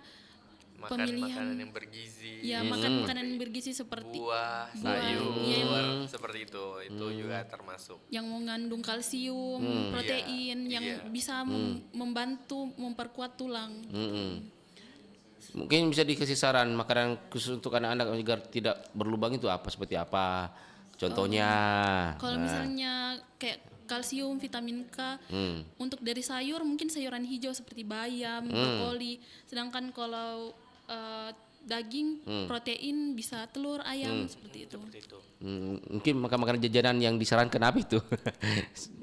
[SPEAKER 2] makan
[SPEAKER 3] pemilihan
[SPEAKER 2] makanan yang bergizi,
[SPEAKER 3] ya makan makanan yang bergizi seperti
[SPEAKER 2] buah,
[SPEAKER 3] buah,
[SPEAKER 2] sayur,
[SPEAKER 3] iya,
[SPEAKER 2] seperti itu juga termasuk.
[SPEAKER 3] yang mengandung kalsium, protein yang bisa membantu memperkuat tulang.
[SPEAKER 1] Mungkin bisa dikasih saran makanan khusus untuk anak-anak agar tidak berlubang itu apa, seperti apa? Contohnya.
[SPEAKER 3] Kalau misalnya kayak kalsium, vitamin K, untuk dari sayur mungkin sayuran hijau seperti bayam, brokoli. Sedangkan kalau daging, protein bisa telur, ayam seperti itu.
[SPEAKER 2] Seperti itu.
[SPEAKER 1] Mungkin makanan jajanan yang disarankan apa itu?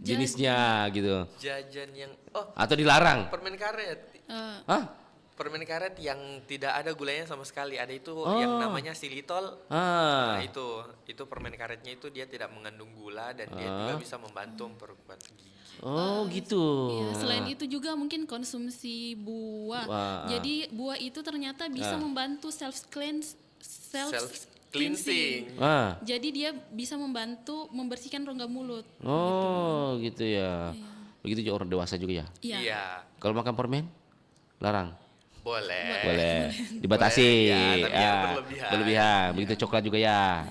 [SPEAKER 1] Jenisnya gitu.
[SPEAKER 2] Jajan yang
[SPEAKER 1] Atau dilarang?
[SPEAKER 2] permen karet.
[SPEAKER 1] Hah?
[SPEAKER 2] Permen karet yang tidak ada gulanya sama sekali. Ada itu yang namanya xilitol.
[SPEAKER 1] Ah.
[SPEAKER 2] Nah, itu permen karetnya itu dia tidak mengandung gula dan dia juga bisa membantu memperkuat gigi.
[SPEAKER 1] Oh, gitu.
[SPEAKER 3] Ya, selain itu juga mungkin konsumsi buah. Jadi buah itu ternyata bisa membantu self
[SPEAKER 2] Cleansing.
[SPEAKER 3] Jadi dia bisa membantu membersihkan rongga mulut.
[SPEAKER 1] Oh, gitu ya. Begitu juga orang dewasa juga ya.
[SPEAKER 3] Iya.
[SPEAKER 2] Iya,
[SPEAKER 1] Kalau makan permen larang.
[SPEAKER 2] boleh.
[SPEAKER 1] Dibatasi.
[SPEAKER 2] Boleh, ya, tapi jangan berlebihan.
[SPEAKER 1] Berlebihan. Begitu coklat juga ya.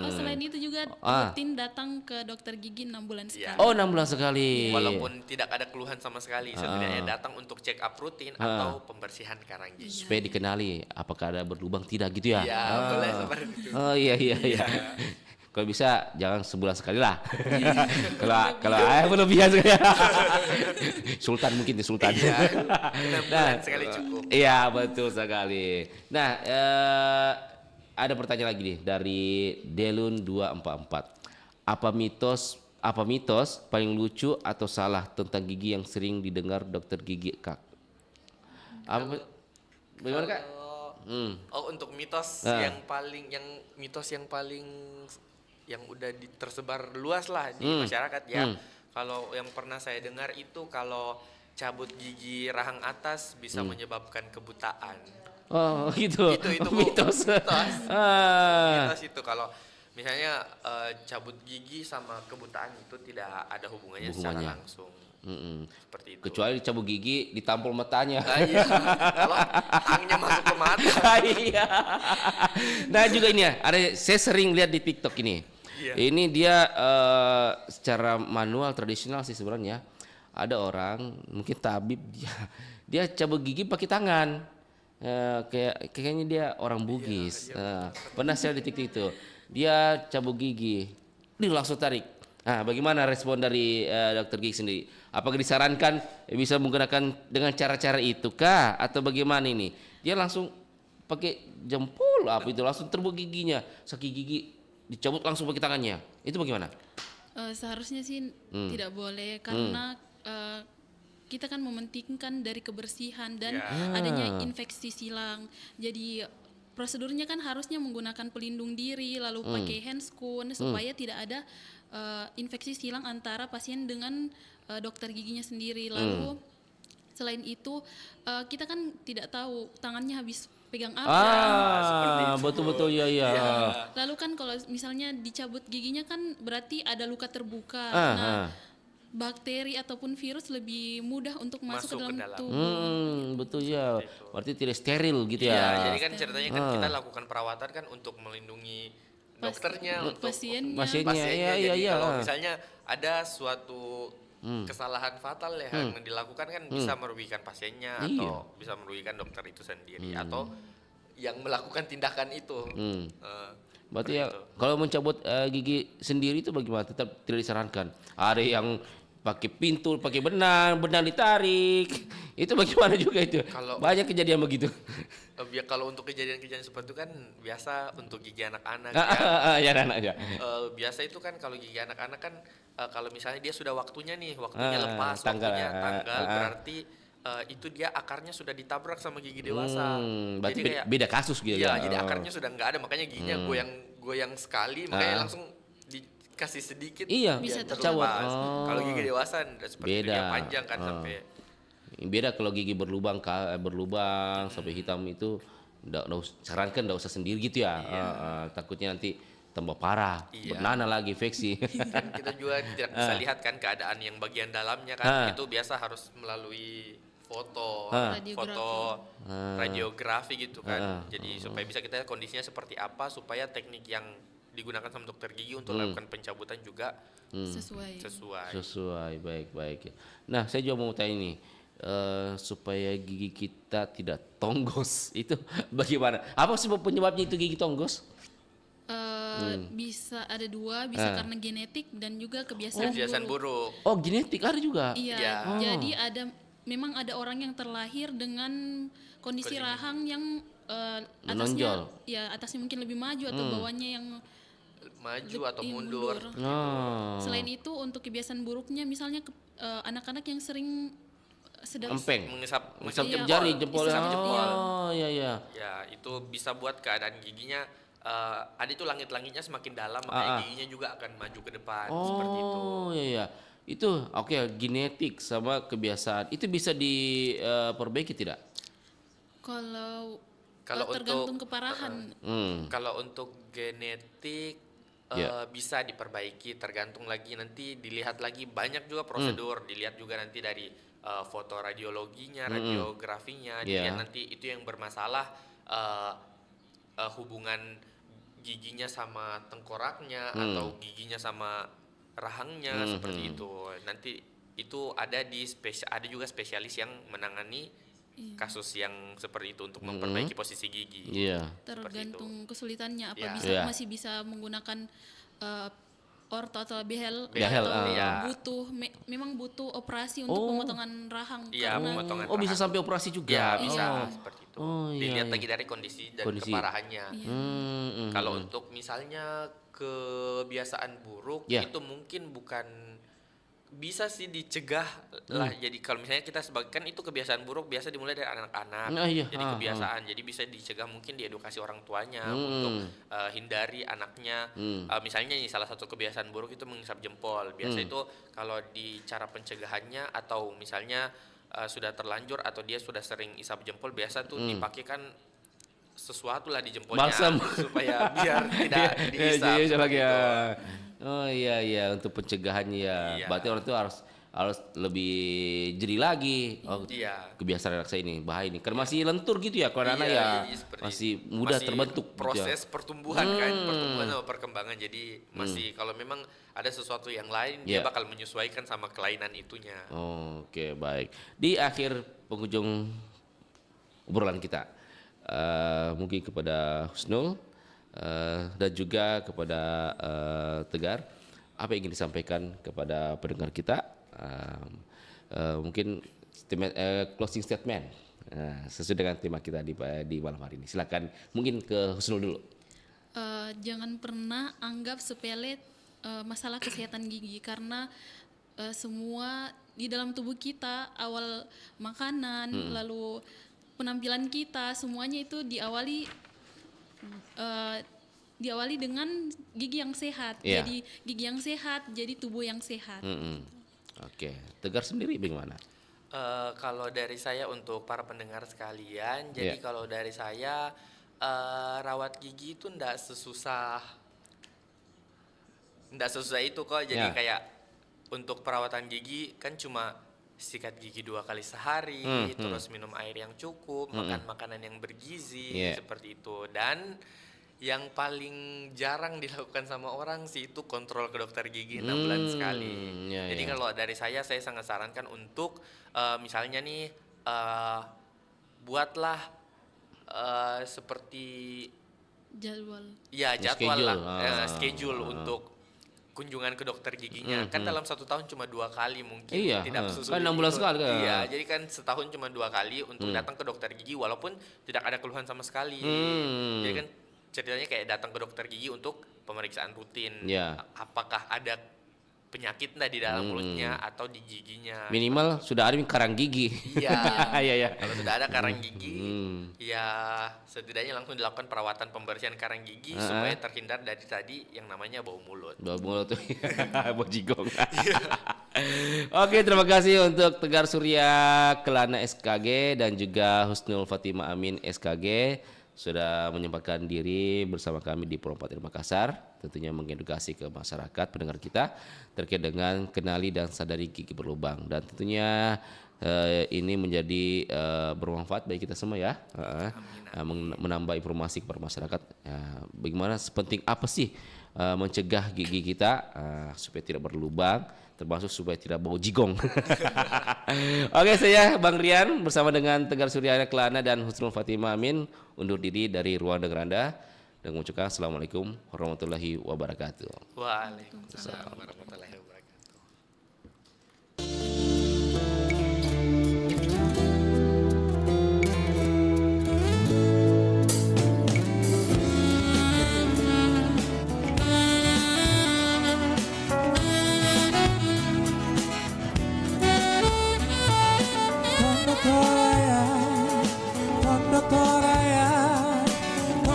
[SPEAKER 3] Selain itu juga rutin datang ke dokter gigi 6 bulan sekali.
[SPEAKER 1] Oh, 6 bulan sekali.
[SPEAKER 2] Walaupun tidak ada keluhan sama sekali, setidaknya datang untuk check up rutin atau pembersihan karang gigi.
[SPEAKER 1] Supaya dikenali apakah ada berlubang tidak gitu ya.
[SPEAKER 2] Iya, boleh seperti itu.
[SPEAKER 1] Oh, iya. Kalau bisa jangan sebulan sekali lah. Kalau berlebihan sekali. Sultan mungkin di Sultan.
[SPEAKER 2] Iya, 6 bulan sekali cukup.
[SPEAKER 1] Iya, betul sekali. Nah, ada pertanyaan lagi nih dari Delun 244. Apa mitos paling lucu atau salah tentang gigi yang sering didengar dokter gigi, Kak? Bagaimana, Kak?
[SPEAKER 2] Untuk mitos yang udah tersebar luas lah di masyarakat ya. Kalau yang pernah saya dengar itu kalau cabut gigi rahang atas bisa menyebabkan kebutaan.
[SPEAKER 1] Oh, gitu.
[SPEAKER 2] Itu
[SPEAKER 1] mitos.
[SPEAKER 2] Mitos itu kalau misalnya cabut gigi sama kebutaan itu tidak ada hubungannya secara langsung. Seperti itu.
[SPEAKER 1] Kecuali cabut gigi ditampol matanya.
[SPEAKER 2] Iya. Kalau tangnya masuk ke mata.
[SPEAKER 1] Iya. Nah, juga ini ya, saya sering lihat di TikTok ini.
[SPEAKER 2] Iya.
[SPEAKER 1] Ini dia secara manual tradisional sih sebenarnya. Ada orang mungkin tabib dia cabut gigi pakai tangan. Kayaknya dia orang Bugis. Pernah saya di TikTok itu. Dia cabut gigi. Dia langsung tarik. Nah, bagaimana respon dari dokter gigi sendiri? Apakah disarankan bisa menggunakan dengan cara-cara itu kah atau bagaimana ini? Dia langsung pakai jempol apa itu langsung terbuk giginya. Saking gigi dicabut langsung pakai tangannya. Itu bagaimana?
[SPEAKER 3] Seharusnya sih tidak boleh karena kita kan mementingkan dari kebersihan dan adanya infeksi silang. Jadi prosedurnya kan harusnya menggunakan pelindung diri lalu pakai handscoon supaya tidak ada infeksi silang antara pasien dengan dokter giginya sendiri. Lalu selain itu kita kan tidak tahu tangannya habis pegang apa.
[SPEAKER 1] Betul ya.
[SPEAKER 3] Lalu kan kalau misalnya dicabut giginya kan berarti ada luka terbuka. Bakteri ataupun virus lebih mudah untuk masuk ke dalam tubuh.
[SPEAKER 1] Betul ya. Berarti tidak steril gitu ya.
[SPEAKER 2] Iya, jadi kan ceritanya kan kita lakukan perawatan kan untuk melindungi dokternya, untuk
[SPEAKER 1] pasiennya.
[SPEAKER 2] Jadi
[SPEAKER 1] Iya.
[SPEAKER 2] kalau misalnya ada suatu kesalahan fatal yang dilakukan kan bisa merugikan pasiennya atau bisa merugikan dokter itu sendiri atau yang melakukan tindakan itu.
[SPEAKER 1] Berarti ya kalau mencabut gigi sendiri itu bagaimana? Tetap tidak disarankan. Ada yang pakai pintu, pakai benang ditarik. Itu bagaimana juga itu? Banyak kejadian begitu.
[SPEAKER 2] Ya kalau untuk kejadian-kejadian seperti itu kan biasa untuk gigi anak-anak
[SPEAKER 1] Ya anak ya.
[SPEAKER 2] Biasa itu kan kalau gigi anak-anak kan kalau misalnya dia sudah waktunya lepas,
[SPEAKER 1] tanggal,
[SPEAKER 2] waktunya tanggal berarti itu dia akarnya sudah ditabrak sama gigi dewasa.
[SPEAKER 1] Berarti
[SPEAKER 2] Jadi kayak
[SPEAKER 1] beda kasus gitu
[SPEAKER 2] iya,
[SPEAKER 1] ya.
[SPEAKER 2] jadi akarnya sudah nggak ada, makanya giginya goyang sekali, makanya langsung dikasih sedikit
[SPEAKER 1] Iya,
[SPEAKER 3] bisa
[SPEAKER 2] biar
[SPEAKER 3] terlepas.
[SPEAKER 2] terlepas. Kalau gigi dewasa seperti itu
[SPEAKER 1] Beda.
[SPEAKER 2] dia panjang kan sampai
[SPEAKER 1] Beda kalau gigi berlubang sampai hitam itu sarankan enggak usah sendiri gitu ya. Takutnya nanti tambah parah,
[SPEAKER 2] Iya.
[SPEAKER 1] bernanah lagi infeksi.
[SPEAKER 2] kan kita juga tidak bisa lihat kan keadaan yang bagian dalamnya kan, itu biasa harus melalui foto radiografi gitu kan. Jadi supaya bisa kita lihat kondisinya seperti apa, supaya teknik yang digunakan sama dokter gigi untuk melakukan pencabutan juga
[SPEAKER 3] sesuai.
[SPEAKER 1] Baik. Nah, saya juga mau tanya nih, supaya gigi kita tidak tonggos itu bagaimana? Apa sebab penyebabnya itu gigi tonggos?
[SPEAKER 3] Bisa ada dua, bisa karena genetik dan juga kebiasaan buruk.
[SPEAKER 2] buruk.
[SPEAKER 1] Oh, genetik ada juga.
[SPEAKER 3] Iya,
[SPEAKER 2] Iya.
[SPEAKER 3] jadi memang ada orang yang terlahir dengan kondisi rahang yang
[SPEAKER 1] Menonjol.
[SPEAKER 3] atasnya mungkin lebih maju atau bawahnya yang
[SPEAKER 2] Maju atau mundur.
[SPEAKER 1] Oh.
[SPEAKER 3] Selain itu untuk kebiasaan buruknya misalnya anak-anak yang sering sedang
[SPEAKER 1] Empeng.
[SPEAKER 2] Mengisap
[SPEAKER 3] Iya.
[SPEAKER 1] Jari jempol.
[SPEAKER 3] Isap jempol.
[SPEAKER 1] Oh, iya.
[SPEAKER 2] Ya, itu bisa buat keadaan giginya ada itu langit-langitnya semakin dalam, makanya giginya juga akan maju ke depan seperti itu.
[SPEAKER 1] Oh, iya. Itu oke, genetik sama kebiasaan. Itu bisa diperbaiki tidak?
[SPEAKER 3] kalau
[SPEAKER 2] Kalau
[SPEAKER 3] tergantung
[SPEAKER 2] untuk
[SPEAKER 3] keparahan.
[SPEAKER 2] Kalau untuk genetik bisa diperbaiki, tergantung lagi nanti dilihat lagi banyak juga prosedur, dilihat juga nanti dari foto radiologinya, radiografinya, dilihat nanti itu yang bermasalah hubungan giginya sama tengkoraknya atau giginya sama rahangnya seperti itu. Nanti itu ada ada juga spesialis yang menangani kasus yang seperti itu untuk memperbaiki posisi gigi.
[SPEAKER 1] Iya.
[SPEAKER 3] Tergantung kesulitannya apa
[SPEAKER 2] Ya.
[SPEAKER 3] masih bisa menggunakan orto atau behel
[SPEAKER 1] Behel,
[SPEAKER 3] atau
[SPEAKER 2] ya.
[SPEAKER 3] memang butuh operasi untuk pemotongan rahang
[SPEAKER 2] Iya,
[SPEAKER 3] karena
[SPEAKER 2] pemotongan
[SPEAKER 1] bisa
[SPEAKER 2] rahang.
[SPEAKER 1] sampai operasi juga.
[SPEAKER 2] Ya, bisa seperti itu.
[SPEAKER 1] Oh, iya,
[SPEAKER 2] Dilihat
[SPEAKER 1] iya.
[SPEAKER 2] lagi dari kondisi dan
[SPEAKER 1] Kondisi.
[SPEAKER 2] keparahannya.
[SPEAKER 3] Iya.
[SPEAKER 2] Kalau untuk misalnya kebiasaan buruk itu mungkin bukan bisa sih dicegah lah. Jadi kalau misalnya kita kan itu kebiasaan buruk biasa dimulai dari anak-anak. Jadi kebiasaan. Jadi bisa dicegah mungkin diedukasi orang tuanya untuk hindari anaknya. Misalnya nih salah satu kebiasaan buruk itu mengisap jempol. Biasa itu kalau di cara pencegahannya atau misalnya sudah terlanjur atau dia sudah sering isap jempol, biasa tuh dipakai kan sesuatu lah di jempolnya
[SPEAKER 1] Balsam.
[SPEAKER 2] supaya biar tidak dihisap. seperti itu.
[SPEAKER 1] Oh iya untuk pencegahannya ya.
[SPEAKER 2] Iya.
[SPEAKER 1] Berarti orang itu harus lebih jeli lagi. Oh,
[SPEAKER 2] Iya.
[SPEAKER 1] kebiasaan anak saya ini bahaya ini. Karena masih lentur gitu ya. Kalau anak ya
[SPEAKER 2] jadi seperti
[SPEAKER 1] masih mudah
[SPEAKER 2] masih
[SPEAKER 1] terbentuk gitu ya.
[SPEAKER 2] proses pertumbuhan kan, pertumbuhan sama perkembangan. Jadi masih kalau memang ada sesuatu yang lain dia bakal menyesuaikan sama kelainan itunya.
[SPEAKER 1] Oke, baik. Di akhir penghujung obrolan kita, mungkin kepada Husnul dan juga kepada Tegar, apa yang ingin disampaikan kepada pendengar kita? Mungkin closing statement sesuai dengan tema kita di malam hari ini. Silakan, mungkin ke Husnul dulu.
[SPEAKER 3] Jangan pernah anggap sepele masalah kesehatan gigi karena semua di dalam tubuh kita, awal makanan, lalu penampilan kita, semuanya itu diawali dengan gigi yang sehat. Jadi gigi yang sehat, jadi tubuh yang sehat.
[SPEAKER 1] Oke, Tegar sendiri bagaimana?
[SPEAKER 2] Kalau dari saya untuk para pendengar sekalian, jadi kalau dari saya rawat gigi itu ndak sesusah itu kok. Jadi kayak untuk perawatan gigi kan cuma sikat gigi 2 kali sehari, terus minum air yang cukup, makan makanan yang bergizi seperti itu. Dan yang paling jarang dilakukan sama orang sih itu kontrol ke dokter gigi 6 bulan sekali. Jadi kalau dari saya sangat sarankan untuk misalnya nih buatlah seperti
[SPEAKER 3] Jadwal.
[SPEAKER 2] jadwal
[SPEAKER 1] Schedule.
[SPEAKER 2] lah, schedule untuk kunjungan ke dokter giginya. Kan dalam 1 tahun cuma 2 kali mungkin.
[SPEAKER 1] Iya,
[SPEAKER 2] Tidak sesulit
[SPEAKER 1] kan 6 bulan
[SPEAKER 2] itu.
[SPEAKER 1] sekali kan.
[SPEAKER 2] Iya, jadi kan setahun cuma 2 kali untuk datang ke dokter gigi walaupun tidak ada keluhan sama sekali. Jadi kan ceritanya kayak datang ke dokter gigi untuk pemeriksaan rutin.
[SPEAKER 1] Iya.
[SPEAKER 2] Apakah ada penyakit nggak di dalam mulutnya atau di giginya.
[SPEAKER 1] Minimal sudah ada karang gigi.
[SPEAKER 2] Iya.
[SPEAKER 1] Iya, iya.
[SPEAKER 2] Kalau sudah ada karang gigi, ya setidaknya langsung dilakukan perawatan pembersihan karang gigi supaya terhindar dari tadi yang namanya bau mulut.
[SPEAKER 1] Bau mulut tuh. Bau jigong. Oke, terima kasih untuk Tegar Surya Kelana SKG dan juga Husnul Fatimah Amin SKG sudah menyempatkan diri bersama kami di Pro 4 Makassar, tentunya mengedukasi ke masyarakat pendengar kita terkait dengan kenali dan sadari gigi berlubang, dan tentunya ini menjadi bermanfaat bagi kita semua ya. Menambah informasi kepada masyarakat bagaimana sepenting apa sih mencegah gigi kita supaya tidak berlubang, termasuk supaya tidak bau jigong. Oke, saya Bang Rian bersama dengan Tegar Surya Kelana dan Husnul Fatimah Amin undur diri dari ruang dengar Anda dan mengucapkan Assalamualaikum warahmatullahi wabarakatuh.
[SPEAKER 2] Waalaikumsalam warahmatullahi wabarakatuh.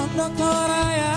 [SPEAKER 4] Kondoktor ayah,